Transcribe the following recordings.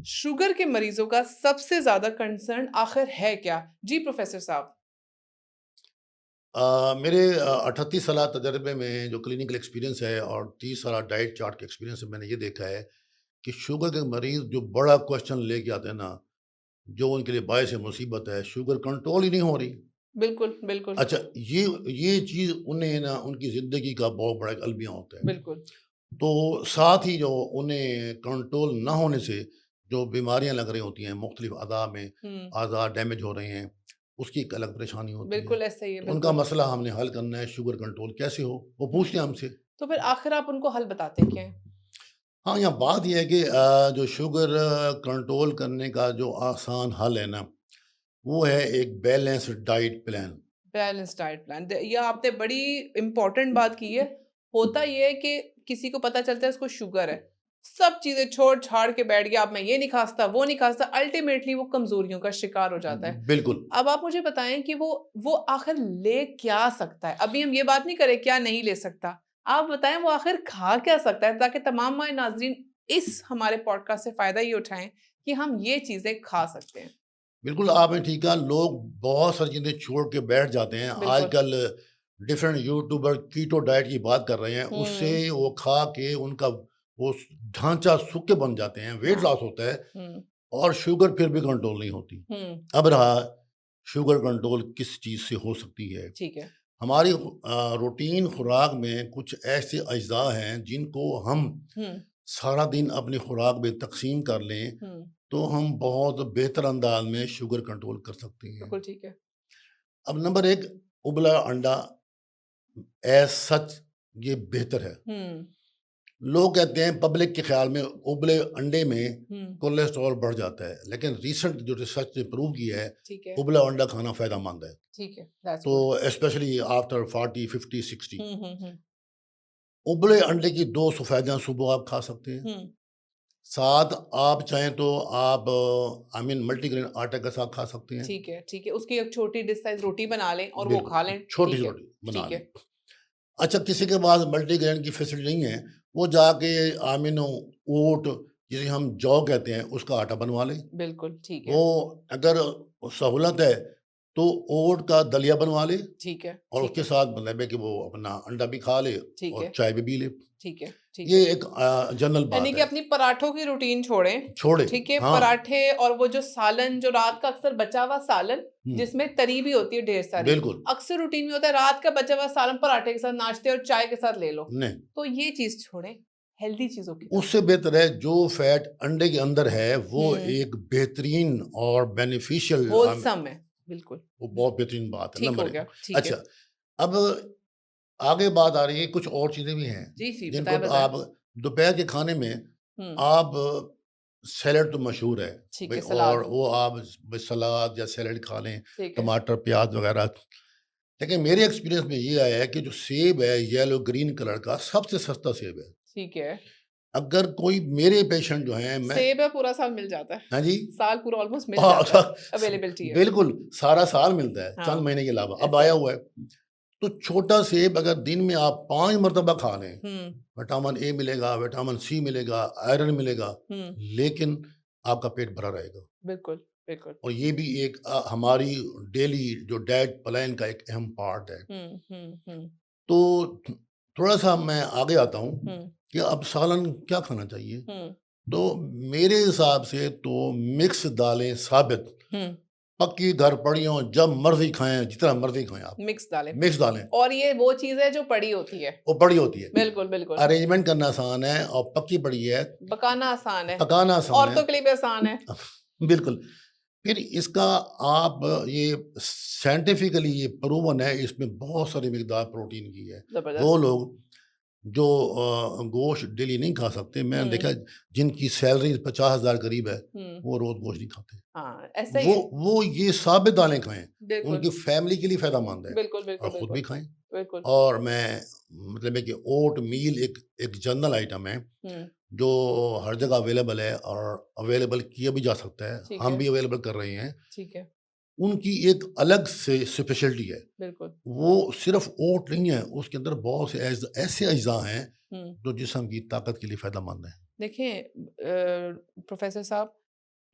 Sugar के मरीजों का सबसे ज्यादा कंसर्न आखिर है क्या? जी प्रोफेसर साहब। मेरे 38 साल तजर्बे में जो क्लिनिकल एक्सपीरियंस है और 30 साल डाइट चार्ट के एक्सपीरियंस से मैंने ये देखा है कि शुगर के मरीज जो बड़ा क्वेश्चन लेके आते हैं ना, जो उनके लिए बायस मुसीबत है, शुगर कंट्रोल ही नहीं हो रही। बिल्कुल, बिल्कुल, अच्छा, ये चीज़ उन्हें ना उनकी ज़िंदगी का बहुत बड़ा एक अलमिया होता है। बिल्कुल। तो साथ ही जो उन्हें कंट्रोल ना होने से जो बीमारियां लग रही होती हैं, मुख्तलिफ अज़ा में हुँ, अज़ा डैमेज हो रहे हैं, उसकी एक अलग परेशानी होती है। बिल्कुल ऐसा ही है, तो उनका बिल्कुल। मसला हमने हल करना है, शुगर कंट्रोल कैसे हो, वो हुँ, पूछते हैं हमसे। तो फिर आखिर आप उनको हल बताते क्या हैं? हाँ, यहाँ बात ये है कि जो शुगर कंट्रोल करने का जो आसान हल है ना, वो है एक balanced diet plan. Balance diet plan. ये आपने बड़ी इम्पोर्टेंट बात की है। होता ये है कि किसी को पता चलता है इसको शुगर है, सब चीजें छोड़ छाड़ के बैठ गया, अब मैं ये नहीं खा सकता, वो नहीं खा सकता, अल्टीमेटली वो कमजोरियों का शिकार हो जाता है। बिल्कुल। अब आप मुझे बताएं कि वो आखिर ले क्या सकता है? अभी हम ये बात नहीं करें क्या नहीं ले सकता। आप बताएं वो आखिर खा क्या सकता है, ताकि तमाम माए नाजरीन इस हमारे पॉडकास्ट से फायदा ये उठाएं कि हम ये चीजें खा सकते हैं। बिल्कुल, आपने ठीक कहा, लोग बहुत सारी चीज़ें छोड़ के बैठ जाते हैं। बिल्कुल। आजकल डिफरेंट यूट्यूबर कीटो डाइट की बात कर रहे हैं, उससे हम्म। वो खा के उनका वो ढांचा सूख के बन जाते हैं, वेट हाँ। लॉस होता है हम्म। और शुगर फिर भी कंट्रोल नहीं होती। हम्म। अब रहा शुगर कंट्रोल किस चीज़ से हो सकती है। ठीक है। हमारी रूटीन खुराक में कुछ ऐसे अज्जा हैं जिनको हम हम्म। सारा दिन अपनी खुराक में तकसीम कर लें, हम्म। तो हम बहुत बेहतर अंदाज में शुगर कंट्रोल कर सकते हैं। बिल्कुल ठीक है। अब नंबर एक, उबला अंडा एज सच ये बेहतर है। हम्म। लोग कहते हैं, पब्लिक के ख्याल में उबले अंडे में हम्म। कोलेस्ट्रॉल बढ़ जाता है, लेकिन रिसेंट जो रिसर्च ने प्रूव किया है, ठीक है। उबला अंडा खाना फायदेमंद है। ठीक है, दैट्स तो गुड। स्पेशली आफ्टर 40 50 60 हम्म। उबले अंडे की दो सफेदियां सुबह आप खा सकते हैं। हम्म। साथ आप चाहें तो आप आई मीन मल्टीग्रेन आटे के साथ खा सकते हैं। ठीक है, ठीक है, उसकी एक छोटी डिश साइज रोटी बना लें और वो खा बिल्कुल, लें। छोटी ठीक है। छोटी बना ठीक लें। है। अच्छा, किसी के पास मल्टीग्रेन की फैसिलिटी नहीं है, वो जाके आमिनो ओट, जिसे हम जौ कहते हैं, उसका आटा बनवा लें। बिल्कुल ठीक वो है। अगर सहूलत है तो ओट का दलिया बनवा ले ठीक है। और ठीक उसके है। साथ मतलब है कि वो अपना अंडा भी खा ले ठीक है। और चाय भी पी ले। ठीक है। ठीक ये है। एक जनरल यानी बात कि है। अपनी पराठों की रूटीन छोड़ें। छोड़े। ठीक है, हाँ। पराठे और वो जो सालन, जो रात का अक्सर बचा हुआ सालन, हम्म, जिसमें तरी भी होती है ढेर सारी, बिल्कुल। अक्सर रूटीन में होता है रात का बचा हुआ सालन पराठे के साथ नाश्ते और चाय के साथ ले लो। नहीं, तो ये चीज छोड़ें, हेल्दी चीजों की तरफ। उससे बेहतर है जो फैट अंडे के अंदर है, वो हम्म। एक बेहतरीन और बेनिफिशियल, होलसम है। बिल्कुल। वो बहुत बेहतरीन बात है, ठीक हो नंबर गया। एक। ठीक है। अच्छा, अब आगे बात आ रही है, कुछ और चीज़ें भी हैं, जी जी, जिनको बताए बताए। आप दोपहर के खाने में हम्म। आप सैलेड तो मशहूर है ठीक भाई, है, और सलाद। वो आप सलाद या सैलेड खा लें, ठीक है। टमाटर, प्याज वगैरह। लेकिन मेरे एक्सपीरियंस में ये आया है कि जो सेब है, येलो ग्रीन कलर का, सबसे सस्ता सेब है। ठीक है। अगर कोई मेरे पेशेंट जो हैं, मैं सेब है, पूरा साल मिल जाता है। हाँ जी। साल पूरा ऑलमोस्ट मिल हाँ, जाता है। अवेलेबिलिटी है। बिल्कुल, सारा साल मिलता है, चंद हाँ। महीने के अलावा, अब ऐसे आया ही। हुआ है। तो छोटा सेब अगर दिन में आप 5 मर्तबा खा लें, हम्म। विटामिन ए मिलेगा, विटामिन सी मिलेगा, आयरन मिलेगा, हम्म। लेकिन आपका पेट भरा रहेगा। बिल्कुल। बिल्कुल। और ये भी एक हमारी डेली जो डाइट प्लान का एक अहम पार्ट है। हम्म। तो थोड़ा-सा मैं आगे आता हूँ हम्म। कि अब सालन क्या खाना चाहिए? हम्म। तो मेरे हिसाब से तो मिक्स दालें साबित, हम्म। पक्की घर पड़ी हों, जब मर्ज़ी खाएँ, जितना मर्ज़ी खाएँ आप। मिक्स दालें। मिक्स दालें, और ये वो चीज है जो पड़ी होती है। वो पड़ी होती है। बिल्कुल बिल्कुल। अरेंजमेंट करना आसान है और पक्की पड़ी है, पकाना आसान है। पकाना आसान है। औरतों के लिए भी आसान है। बिल्कुल। फिर इसका आप ये साइंटिफिकली ये प्रूवन है, इसमें बहुत सारी मिकदार प्रोटीन की है। वो जबरदस्त। लोग जो गोश्त डेली नहीं खा सकते, मैंने हम्म। देखा है, जिनकी सैलरी 50,000 करीब है, हम्म। वो रोज़ गोश्त नहीं खाते। हाँ, ऐसा ही वो है। वो ये साबित दालें खाएँ, बिल्कुल उनकी फैमिली के लिए फ़ायदेमंद है बिल्कुल। और बिल्कुल खुद भी बिल्कुल। खाएँ। बिल्कुल। और मैं मतलब है कि ओट मील एक एक जनरल आइटम है, हम्म। जो हर जगह अवेलेबल है और अवेलेबल किया भी जा सकता है। ठीक हम है। भी अवेलेबल कर रहे हैं। ठीक है। उनकी एक अलग से स्पेशलिटी है। बिल्कुल। वो सिर्फ़ ओट नहीं है, उसके अंदर बहुत से ऐसे अज्जा हैं, हम्म। जो जिस्म की ताकत के लिए फ़ायदेमंद हैं। देखिए प्रोफेसर साहब,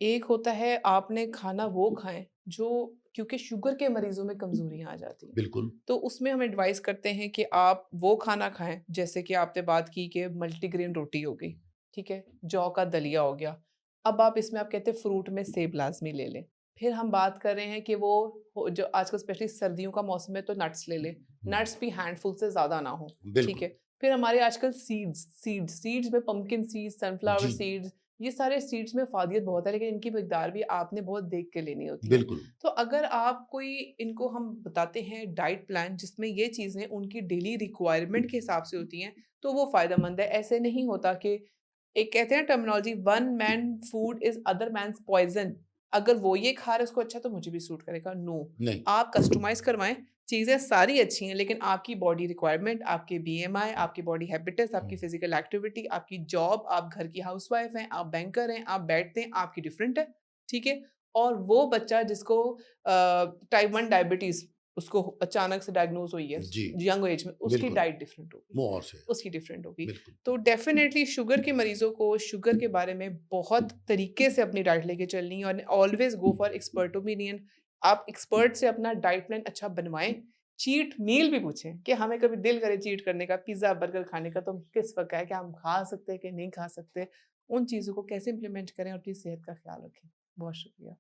एक होता है आपने खाना वो खाएँ जो, क्योंकि शुगर के मरीज़ों में कमज़ोरियाँ आ जाती हैं। बिल्कुल, तो उसमें हम एडवाइस करते हैं कि आप वो खाना खाएँ, जैसे कि आपने बात की कि मल्टीग्रेन रोटी हो गई, ठीक है? जौ का दलिया हो गया। अब आप इसमें आप कहते हैं फ्रूट में सेब लाज़मी ले लें। फिर हम बात कर रहे हैं कि वो हो जो आजकल स्पेशली सर्दियों का मौसम है तो नट्स ले लें। हुँ, नट्स भी हैंडफुल से ज़्यादा ना हो, ठीक बिल्कुल। है? फिर हमारे आजकल सीड्स में पंपकिन सीड्स, सनफ्लावर जी, सीड्स, ये सारे सीड्स में फ़ायदियत बहुत है, लेकिन इनकी मिकदार भी आपने बहुत देख के लेनी होती है। बिल्कुल, तो अगर आप कोई इनको हम बताते हैं डाइट प्लान जिसमें ये चीज़ें उनकी डेली रिक्वायरमेंट के हिसाब से होती हैं, तो वो फ़ायदेमंद है। ऐसे नहीं होता कि एक कहते हैं terminology, one man food is other man's poison. अगर वो ये खा रहा है उसको अच्छा तो मुझे भी सूट करेगा, नो। नहीं, आप कस्टमाइज़ करवाएँ, चीज़ें सारी अच्छी हैं लेकिन आपकी बॉडी रिक्वायरमेंट, आपके बीएमआई, आपकी बॉडी हैबिटेस, आपकी हुँ, फिज़िकल एक्टिविटी, आपकी जॉब, आप घर की हाउसवाइफ़ हैं, आप बैंकर हैं, आप बैठते हैं, आपकी डिफरेंट है, ठीक है? और वो बच्चा जिसको टाइप 1 डायबिटीज़ उसको अचानक से डायग्नोज़ हुई है, जी, यंग एज में, उसकी बिल्कुल, डाइट डिफरेंट होगी, वो और से है, उसकी डिफरेंट होगी। बिल्कुल। तो डेफ़िनेटली शुगर के मरीज़ों को शुगर के बारे में बहुत तरीके से अपनी डाइट लेके चलनी है और always go for expert opinion. आप एक्सपर्ट से अपना डाइट प्लान अच्छा बनवाएँ। चीट मील भी पूछें कि हमें कभी दिल करे चीट करने का, पिज़्ज़ा, बर्गर खाने का, तो हम किस वक़्त है, क्या हम खा सकते हैं कि नहीं खा सकते? उन चीज़ों को कैसे इम्प्लीमेंट करें और अपनी सेहत का ख़्याल रखें। बहुत शुक्रिया।